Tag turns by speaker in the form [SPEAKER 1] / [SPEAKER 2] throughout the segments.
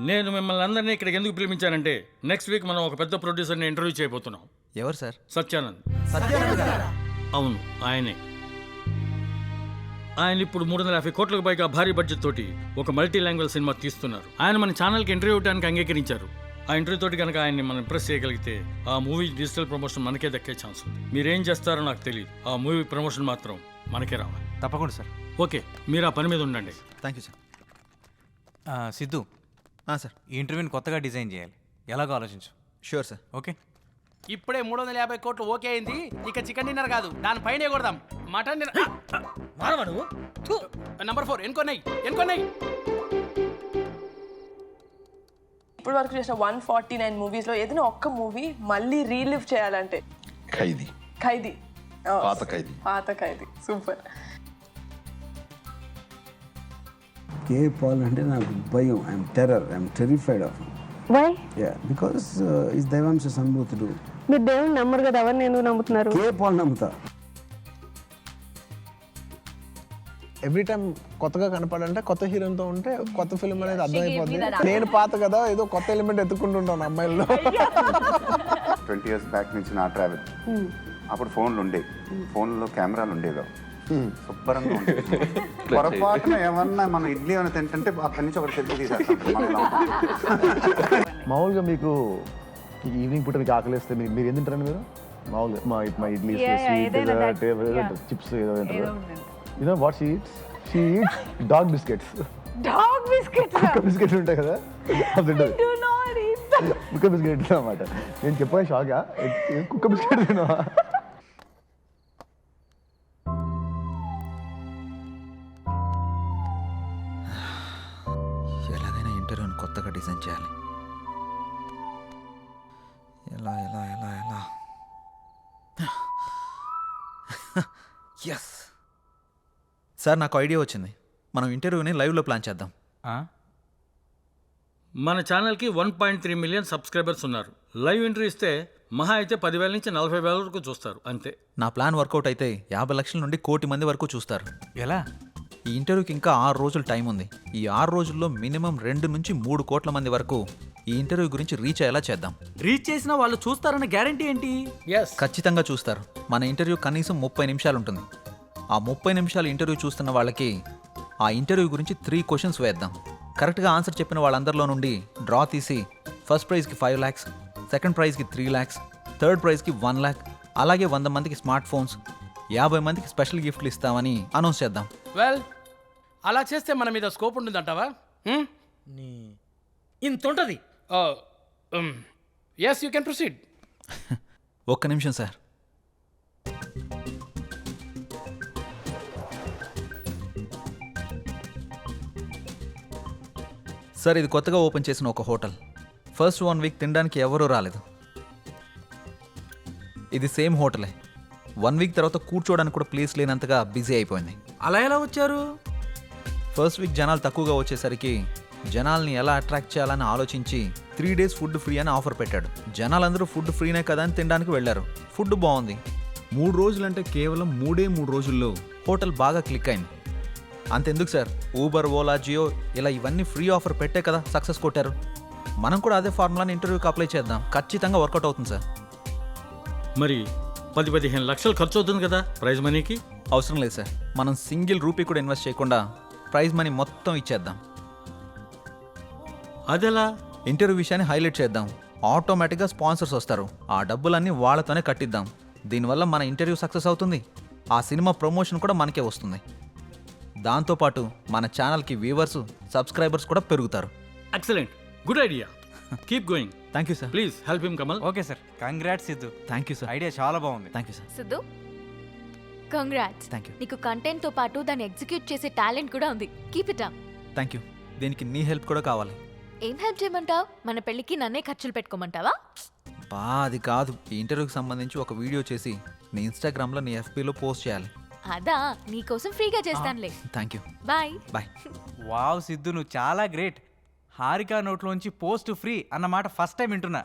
[SPEAKER 1] నేను మిమ్మల్ని అందరినీ ఇక్కడికి ఎందుకు పిలిపించానంటే నెక్స్ట్ వీక్ మనం ఒక పెద్ద ప్రొడ్యూసర్ని ఇంటర్వ్యూ చేయబోతున్నాం.
[SPEAKER 2] ఎవరు సార్?
[SPEAKER 1] సత్యానంద్.
[SPEAKER 2] సత్యానంద్ గారా?
[SPEAKER 1] అవును, ఆయనే. ఆయన ఇప్పుడు 350 కోట్లకు పైగా భారీ బడ్జెట్ తోటి ఒక మల్టీ లాంగ్వేజ్ సినిమా తీస్తున్నారు. ఆయన మన ఛానల్కి ఇంటర్వ్యూ ఇవ్వడానికి అంగీకరించారు. ఆ ఇంటర్వ్యూ తోటి కనుక ఆయన్ని మనం ఇంప్రెస్ చేయగలిగితే ఆ మూవీ డిజిటల్ ప్రమోషన్ మనకే దక్కే ఛాన్స్ ఉంది. మీరేం చేస్తారో నాకు తెలియదు, ఆ మూవీ ప్రమోషన్ మాత్రం మనకే రావాలి.
[SPEAKER 3] తప్పకుండా సార్.
[SPEAKER 1] ఓకే, మీరు ఆ పని మీద ఉండండి.
[SPEAKER 2] Thank you sir.
[SPEAKER 3] Siddhu,
[SPEAKER 2] sir,
[SPEAKER 3] ఈ ఇంటర్వ్యూని కొత్తగా డిజైన్ చేయాలి. ఎలాగో ఆలోచించు.
[SPEAKER 2] Sure sir.
[SPEAKER 3] ఓకే.
[SPEAKER 4] ఇప్పుడే 350 కోట్లు ఓకే అయింది. ఇక చికెన్ డిన్నర్ కాదు, దానిపైనే కొడదాం. Mutton dinner. నంబర్ 4 ఎన్కొన్నాయి.
[SPEAKER 5] ఇప్పుడు వరకు చేసిన 149 మూవీస్ లో ఏదైనా ఒక్క మూవీ మళ్ళీ రీలివ్ చేయాలంటే
[SPEAKER 6] ఖైదీ.
[SPEAKER 5] పాత ఖైదీ. సూపర్.
[SPEAKER 7] కే పాల్ అంటే నాకు భయం. I'm terrified of him.
[SPEAKER 8] Why?
[SPEAKER 7] Yeah, because he's దైవాంశ సంభూతుడు.
[SPEAKER 8] మీరు దేవుని నమ్మరు కదా, ఎవరిని ఎందుకు నమ్ముతున్నారు?
[SPEAKER 7] కే పాల్ నమ్ముతా.
[SPEAKER 9] ఎవ్రీ టైం కొత్తగా కనపడంటే కొత్త హీరోతో ఉంటే కొత్త ఫిల్మ్ అనేది అర్థమైపోద్ది. నేను పాత కదా, ఏదో కొత్త ఎలిమెంట్ ఎత్తుకుంటుంటాను అమ్మాయిల్లో.
[SPEAKER 6] 20 years బ్యాక్ నుంచి నా ట్రావెల్. అప్పుడు ఫోన్లు ఉండేవి, ఫోన్లో కెమెరాలు ఉండేవి, శుభ్రంగా ఉండేవి. పొరపాటున ఏమన్నా మనం ఇడ్లీ ఏమైనా తింటుంటే అక్కడి నుంచి ఒకటి సెల్ఫీ తీసేస్తాం.
[SPEAKER 10] మామూలుగా మీకు ఈవినింగ్ పూట మీకు ఆకలిస్తే మీరు ఏం తింటారండి? మీరు మామూలుగా మా ఇడ్లీ, చిప్స్ ఏదో తింటారు. You know what she eats? She eats dog biscuits.
[SPEAKER 8] Dog biscuits.
[SPEAKER 10] కుక్క బిస్కెట్లు ఉంటాయి కదా, అది తింటది.
[SPEAKER 8] Do not eat that.
[SPEAKER 10] కుక్క బిస్కెట్ అన్నమాట. నేను చెప్పగా షాకా, కుక్క బిస్కెట్ తినవా?
[SPEAKER 2] ఎలాగైనా ఇంటర్వ్యూని కొత్తగా డిజైన్ చేయాలి. ఎలా ఎలా ఎలా ఎలా ఎస్ సార్, నాకు ఐడియా వచ్చింది. మనం ఇంటర్వ్యూని లైవ్లో ప్లాన్ చేద్దాం.
[SPEAKER 1] మన ఛానల్కి 1.3 మిలియన్ సబ్స్క్రైబర్స్ ఉన్నారు. లైవ్ ఇంటర్వ్యూ ఇస్తే మహా అయితే 10,000 నుంచి 40,000 వరకు చూస్తారు, అంతే.
[SPEAKER 2] నా ప్లాన్ వర్కౌట్ అయితే 50 లక్షల నుండి 1 కోటి మంది వరకు చూస్తారు.
[SPEAKER 3] ఎలా?
[SPEAKER 2] ఈ ఇంటర్వ్యూకి ఇంకా 6 రోజులు టైం ఉంది. ఈ 6 రోజుల్లో మినిమం 2 నుంచి 3 కోట్ల మంది వరకు ఈ ఇంటర్వ్యూ గురించి రీచ్ అయ్యేలా చేద్దాం.
[SPEAKER 4] రీచ్ చేసిన వాళ్ళు చూస్తారన్న గ్యారంటీ ఏంటి?
[SPEAKER 2] ఖచ్చితంగా చూస్తారు. మన ఇంటర్వ్యూ కనీసం 30 నిమిషాలు ఉంటుంది. ఆ 30 నిమిషాలు ఇంటర్వ్యూ చూస్తున్న వాళ్ళకి ఆ ఇంటర్వ్యూ గురించి 3 క్వశ్చన్స్ వేద్దాం. కరెక్ట్గా ఆన్సర్ చెప్పిన వాళ్ళందరిలో నుండి డ్రా తీసి ఫస్ట్ ప్రైజ్కి 5 lakhs, సెకండ్ ప్రైజ్కి 3 lakhs, థర్డ్ ప్రైజ్కి 1 lakh, అలాగే 100 మందికి స్మార్ట్ ఫోన్స్, 50 మందికి స్పెషల్ గిఫ్ట్లు ఇస్తామని అనౌన్స్ చేద్దాం.
[SPEAKER 4] వెల్, అలా చేస్తే మన మీద స్కోప్ ఉంటుందంటావా? ఇంత ఉంటుంది. Yes, you can proceed.
[SPEAKER 2] ఒక్క నిమిషం సార్. సార్, ఇది కొత్తగా ఓపెన్ చేసిన ఒక హోటల్. ఫస్ట్ 1 వీక్ తినడానికి ఎవరూ రాలేదు. ఇది సేమ్ హోటలే. 1 వీక్ తర్వాత కూర్చోవడానికి కూడా ప్లేస్ లేనంతగా బిజీ అయిపోయింది.
[SPEAKER 4] అలా ఎలా వచ్చారు?
[SPEAKER 2] ఫస్ట్ వీక్ జనాలు తక్కువగా వచ్చేసరికి జనాల్ని ఎలా అట్రాక్ట్ చేయాలని ఆలోచించి 3 days ఫుడ్ ఫ్రీ అని ఆఫర్ పెట్టాడు. జనాలందరూ ఫుడ్ ఫ్రీనే కదా అని తినడానికి వెళ్ళారు. ఫుడ్ బాగుంది. 3 రోజులంటే కేవలం 3 రోజుల్లో హోటల్ బాగా క్లిక్ అయింది. అంతెందుకు సార్, ఊబర్, ఓలా, జియో ఇలా ఇవన్నీ ఫ్రీ ఆఫర్ పెట్టే కదా సక్సెస్ కొట్టారు. మనం కూడా అదే ఫార్ములాని ఇంటర్వ్యూకి అప్లై చేద్దాం. ఖచ్చితంగా వర్కౌట్ అవుతుంది సార్.
[SPEAKER 1] మరి 10-15 లక్షలు ఖర్చు అవుతుంది కదా ప్రైజ్ మనీకి?
[SPEAKER 2] అవసరం లేదు సార్. మనం సింగిల్ రూపీ కూడా ఇన్వెస్ట్ చేయకుండా ప్రైజ్ మనీ మొత్తం ఇచ్చేద్దాం.
[SPEAKER 1] అదెలా?
[SPEAKER 2] ఇంటర్వ్యూ విషయాన్ని హైలైట్ చేద్దాం. ఆటోమేటిక్గా స్పాన్సర్స్ వస్తారు. ఆ డబ్బులన్నీ వాళ్ళతోనే కట్టిద్దాం. దీనివల్ల మన ఇంటర్వ్యూ సక్సెస్ అవుతుంది. ఆ సినిమా ప్రమోషన్ కూడా మనకే వస్తుంది. దాంతోపాటు మన ఛానల్కి వ్యూవర్స్, సబ్స్క్రైబర్స్ కూడా పెరుగుతారు.
[SPEAKER 1] Excellent, good idea. Keep going.
[SPEAKER 2] Thank you sir.
[SPEAKER 1] Please help him Kamal.
[SPEAKER 3] Okay sir. Congrats Siddhu.
[SPEAKER 2] Thank you sir.
[SPEAKER 3] Idea చాలా బాగుంది.
[SPEAKER 2] Thank you sir.
[SPEAKER 8] Siddhu, congrats.
[SPEAKER 2] Thank you.
[SPEAKER 8] నీకు కంటెంట్ తో పాటు దాన్ని ఎగ్జిక్యూట్ చేసే టాలెంట్ కూడా ఉంది. Keep it up.
[SPEAKER 2] Thank you. దీనికి నీ హెల్ప్ కూడా కావాలి.
[SPEAKER 8] ఏం హెల్ప్ చేయమంటావు? మన పెళ్ళికి నన్నే ఖర్చులు పెట్టుకోమంటావా?
[SPEAKER 2] అది కాదు. ఈ ఇంటర్వ్యూకి సంబంధించి ఒక వీడియో చేసి నీ ఇన్స్టాగ్రామ్లో, నీ ఎఫ్బీలో పోస్ట్ చేయాలి.
[SPEAKER 8] అదా, నీకోసం ఫ్రీగా చేస్తానులే.
[SPEAKER 2] Thank you.
[SPEAKER 8] Bye
[SPEAKER 2] bye.
[SPEAKER 3] Wow Siddhu, నువ్వు చాలా గ్రేట్. హారిక నోట్లోంచి పోస్ట్ ఫ్రీ అన్నమాట ఫస్ట్ టైం వింటున్నా.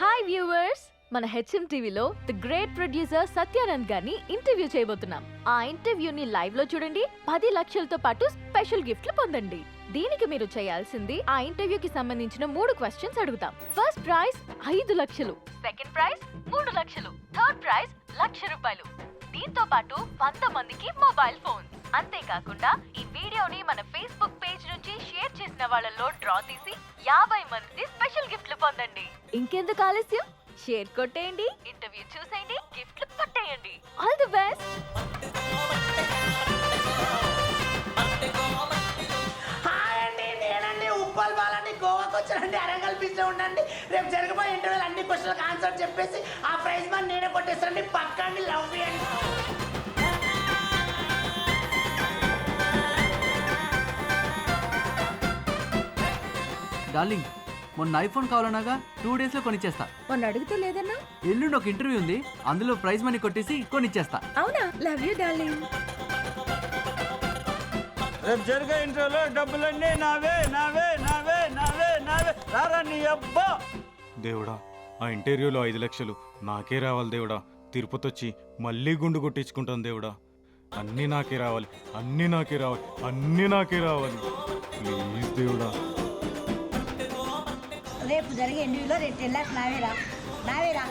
[SPEAKER 8] హాయ్ వ్యూవర్స్, మన హెచ్ఎం టీవీలో ది గ్రేట్ ప్రొడ్యూసర్ సత్యానంద్ గారిని ఇంటర్వ్యూ చేయబోతున్నాం. ఆ ఇంటర్వ్యూని లైవ్ లో చూడండి, 10 లక్షలతో పాటు స్పెషల్ గిఫ్ట్లు పొందండి. దీనికి మీరు చేయాల్సింది ఆ ఇంటర్వ్యూకి సంబంధించిన 3 క్వశ్చన్స్ అడుగుతాం. ఫస్ట్ ప్రైజ్ 5 లక్షలు, సెకండ్ ప్రైజ్ 3 లక్షలు, థర్డ్ ప్రైజ్ ₹1,00,000. దీంతో పాటు 100 మందికి మొబైల్ ఫోన్. అంతేకాకుండా ఈ వీడియోని మన ఫేస్బుక్ పేజ్ నుంచి షేర్ చేసిన వాళ్ళలో డ్రా తీసి 50 మంది స్పెషల్ గిఫ్ట్లు పొందండి. ఇంకెందుకు ఆలస్యం, షేర్ కొట్టేయండి, ఇంటర్వ్యూ చూసేయండి, గిఫ్ట్లు పట్టేయండి. All the best.
[SPEAKER 4] నేనండి ఉప్పల్ బాలండి, గోవాకి వచ్చానండి. అరంగల్ బీచ్ లో ఉండండి. రేపు జరగబోయే ఇంటర్వ్యూలు అన్ని క్వశ్చన్లకు ఆన్సర్ చెప్పేసి ఆ ప్రైజ్ మనీ నేనే కొట్టేస్తానండి. పక్కా అండి, లవ్ చేయండి.
[SPEAKER 3] డార్లింగ్, మొన్న ఐఫోన్ కావాలన్నాగా 2 days లో కొనిచ్చేస్తా.
[SPEAKER 5] మొన్న అడిగితే లేదన్నా?
[SPEAKER 3] ఎల్లుండి ఒక ఇంటర్వ్యూ ఉంది, అందులో ప్రైజ్ మనీ కొట్టేసి కొనిచ్చేస్తా.
[SPEAKER 5] అవునా? Love you darling.
[SPEAKER 11] రేపు జరిగే ఇంటర్వ్యూలో డబ్బులన్నీ నావే నావే నావే నావే నావే రారా నీ అబ్బా.
[SPEAKER 12] దేవుడా, ఆ ఇంటర్వ్యూలో 5 లక్షలు నాకే రావాలి దేవుడా. తిరుపతి వచ్చి మళ్ళీ గుండు కొట్టించుకుంటాను దేవుడా. అన్నీ నాకే రావాలి, అన్నీ నాకే రావాలి, అన్నీ నాకే రావాలి. ప్లీజ్ దేవుడా.
[SPEAKER 5] రేపు జరిగే ఇంటర్వ్యూలో 10 lakhs నావేరా, నావేరా.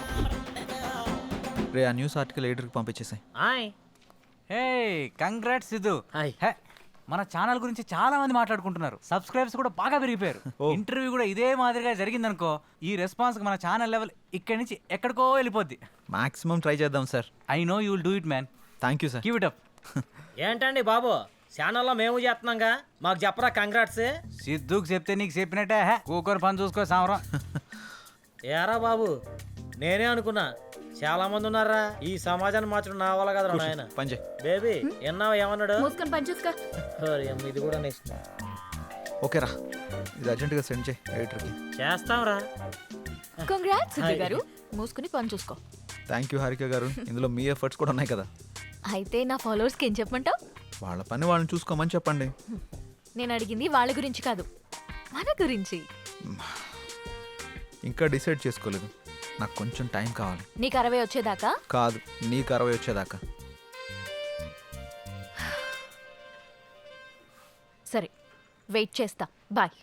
[SPEAKER 2] రే ఆ న్యూస్ ఆర్టికల్ ఎడిటర్కి పంపించేసాయి.
[SPEAKER 3] హే, కంగ్రాట్స్ సిద్ధు. హే, మన ఛానల్ గురించి చాలా మంది మాట్లాడుకుంటున్నారు. సబ్స్క్రైబర్స్ కూడా బాగా పెరిగిపోయారు. ఇంటర్వ్యూ కూడా ఇదే మాదిరిగా జరిగిందనుకో, ఈ రెస్పాన్స్ మన ఛానల్ లెవెల్ ఇక్కడి నుంచి ఎక్కడికో వెళ్ళిపోద్ది.
[SPEAKER 2] మాక్సిమం ట్రై చేద్దాం sir.
[SPEAKER 3] I know you will do it man.
[SPEAKER 2] Thank you sir.
[SPEAKER 3] Keep it up.
[SPEAKER 11] ఏంటండి బాబు, ఛానల్లో మేము చేస్తున్నాంగా, మాకు చెప్పరా కంగ్రాట్స్.
[SPEAKER 3] సిద్ధుకు చెప్తే నీకు చెప్పినట్టే. హే, కూకొని పని చూసుకో సామరం.
[SPEAKER 11] ఏరా బాబు, నేనే అనుకున్నా చాలా మంది ఉన్నారా ఈ సమాజాన్ని మార్చడం నా వల్ల కదా నాయన.
[SPEAKER 2] పంజే
[SPEAKER 11] బేబీ ఎన్నావా ఏమన్నాడు?
[SPEAKER 8] మూసుకొని పని చూసుకో.
[SPEAKER 11] ఇది కూడా నెక్స్ట్
[SPEAKER 2] ఓకే రా, ఇది అర్జెంటుగా సెండ్ చేయి ఎడిటర్కి.
[SPEAKER 11] చేస్తాంరా.
[SPEAKER 8] కంగ్రాట్స్ సిద్ధు గారు, మూసుకుని పని చూసుకో.
[SPEAKER 2] థ్యాంక్ యూ హారిక గారు, ఇందులో మీ ఎఫర్ట్స్ కూడా ఉన్నాయి కదా.
[SPEAKER 8] అయితే నా ఫాలోవర్స్కి ఏం చెప్పమంటావు?
[SPEAKER 2] వాళ్ళ పని వాళ్ళని చూసుకోమని చెప్పండి.
[SPEAKER 8] నేను అడిగింది వాళ్ళ గురించి కాదు, మన గురించి.
[SPEAKER 2] ఇంకా డిసైడ్ చేసుకోలేదు, నాకు కొంచెం టైం కావాలి.
[SPEAKER 8] నీకు 60 వచ్చేదాకా?
[SPEAKER 2] కాదు, నీకు 60 వచ్చేదాకా.
[SPEAKER 8] సరే, వెయిట్ చేస్తా. బాయ్.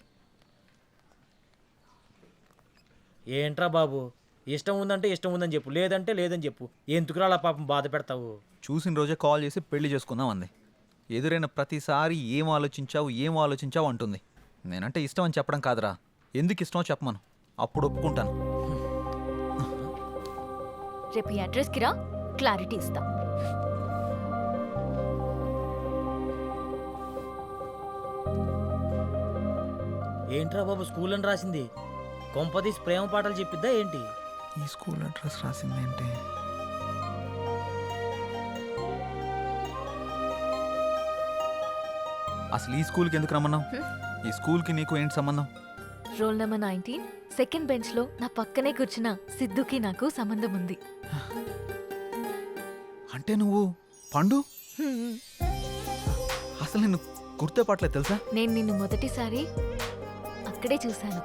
[SPEAKER 11] ఏంట్రా బాబు, ఇష్టం ఉందంటే ఇష్టం ఉందని చెప్పు, లేదంటే లేదని చెప్పు. ఎందుకురా అలా పాపం బాధ పెడతావు?
[SPEAKER 2] చూసిన రోజే కాల్ చేసి పెళ్లి చేసుకుందాం అంది. ఎదురైన ప్రతిసారి ఏం ఆలోచించావు అంటుంది. నేనంటే ఇష్టం అని చెప్పడం కాదురా, ఎందుకు ఇష్టమో చెప్పమను, అప్పుడు ఒప్పుకుంటాను.
[SPEAKER 8] రేపు ఈ అడ్రస్కి రా, క్లారిటీ ఇస్తా.
[SPEAKER 11] ఏంట్రా బాబు, స్కూల్ అని రాసింది. కొంపదీసి ప్రేమ పాటలు చెప్పిద్దా ఏంటి?
[SPEAKER 2] ఈ స్కూల్ అడ్రస్ రాసిందేంటి? అసలు ఈ స్కూల్కి ఎందుకు రమ్మన్నావు? ఈ స్కూల్కి నీకు ఏంటి సంబంధం?
[SPEAKER 8] రోల్ నెంబర్ 19 సెకండ్ బెంచ్ లో నా పక్కనే కూర్చున్న సిద్ధుకి నాకు సంబంధం ఉంది.
[SPEAKER 2] అంటే నువ్వు పండు? అసలు నిన్ను గుర్తుపట్టలేదు తెలుసా?
[SPEAKER 8] నేను నిన్ను మొదటిసారి అక్కడే చూశాను.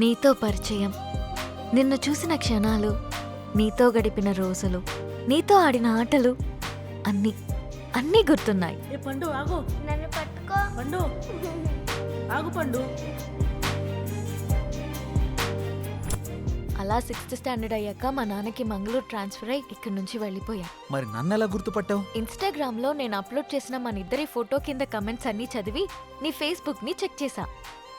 [SPEAKER 8] నీతో పరిచయం, నిన్ను చూసిన క్షణాలు, నీతో గడిపిన రోజులు, నీతో ఆడిన ఆటలు అన్నీ అన్నీ గుర్తున్నాయి.
[SPEAKER 5] పండు ఆగు, నన్ను పట్టుకో. పండు ఆగు, పండు.
[SPEAKER 8] అలా 6th స్టాండర్డ్ అయ్యాక మా నాన్నకి మంగళూరు ట్రాన్స్ఫర్ అయ్యి ఇక్కడి నుంచి వెళ్ళిపోయా.
[SPEAKER 2] మరి నన్ను ఎలా గుర్తుపట్టావు?
[SPEAKER 8] ఇన్స్టాగ్రామ్ లో నేను అప్లోడ్ చేసిన మన ఇద్దరి ఫోటో కింద కమెంట్స్ అన్నీ చదివి నీ ఫేస్బుక్ ని చెక్ చేశా.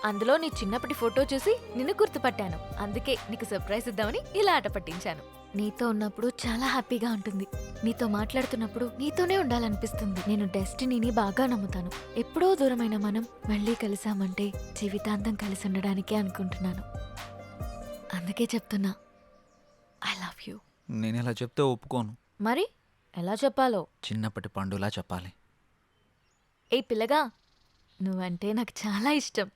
[SPEAKER 8] అందులో నీ చిన్నప్పటి ఫోటో చూసి నిన్ను గుర్తుపట్టాను. అందుకే నీకు సర్ప్రైజ్ ఇద్దామని ఇలా ఆట పట్టించాను. నీతో ఉన్నప్పుడు చాలా హ్యాపీగా ఉంటుంది. నీతో మాట్లాడుతున్నప్పుడు నీతోనే ఉండాలనిపిస్తుంది. నేను డెస్టినీని బాగా నమ్ముతాను. ఎప్పుడో దూరమైన మనం మళ్ళీ కలిసామంటే జీవితాంతం కలిసి ఉండడానికే అనుకుంటున్నాను. అందుకే చెప్తున్నా ఐ లవ్ యూ.
[SPEAKER 2] నేను ఇలా చెప్తే ఒప్పుకోను.
[SPEAKER 8] మరి ఎలా చెప్పాలో?
[SPEAKER 2] చిన్నప్పటి పండులా చెప్పాలి.
[SPEAKER 8] ఏ పిల్లగా, నువ్వంటే నాకు చాలా ఇష్టం.